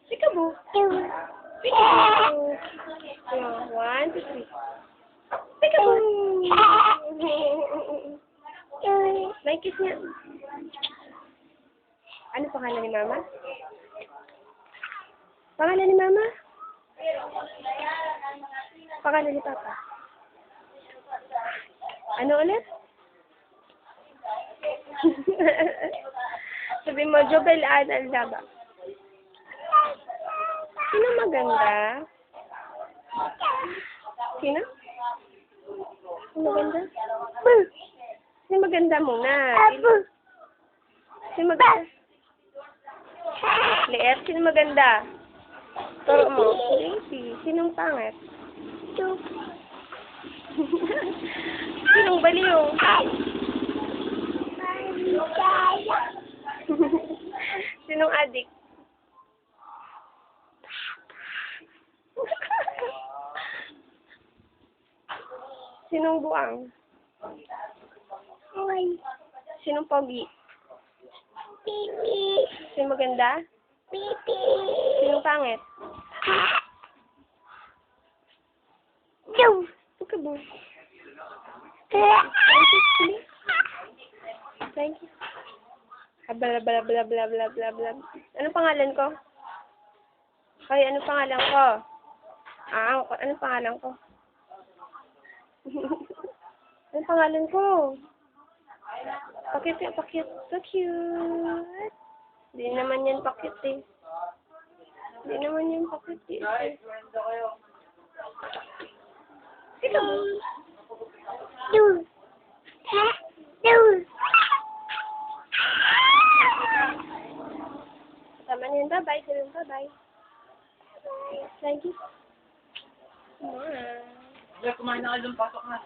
Peekaboo. Peekaboo. One, two, three. Peekaboo. May kiss niya. Ano pangalan ni Mama? Pangalan ni Mama? Pangalan ni Papa? Ano ulit? Sabi mo, Jobel Adal Daba. Sino maganda? Sino? Sino maganda? Sino maganda muna? Sino maganda? Leer, sino maganda? Turo mo. Lazy. Sinong pangit? Sinong baliw? Sinong adik? Sinong buang? Sinong pogi? Sino maganda? Sinong pangit? Peekaboo. Thank you. Bla bla bla bla bla bla bla. Ano pangalan ko? Hoy, ano pangalan ko? Ano pangalan ko? Ano pangalan ko? Pakit. So cute. Hindi naman yan pakit eh. Hindi naman yan pakit eh. Peekaboo. Tama na yun. Bye-bye. Sabi mo, bye-bye. Thank you. Kumain na ka doon, pasok na.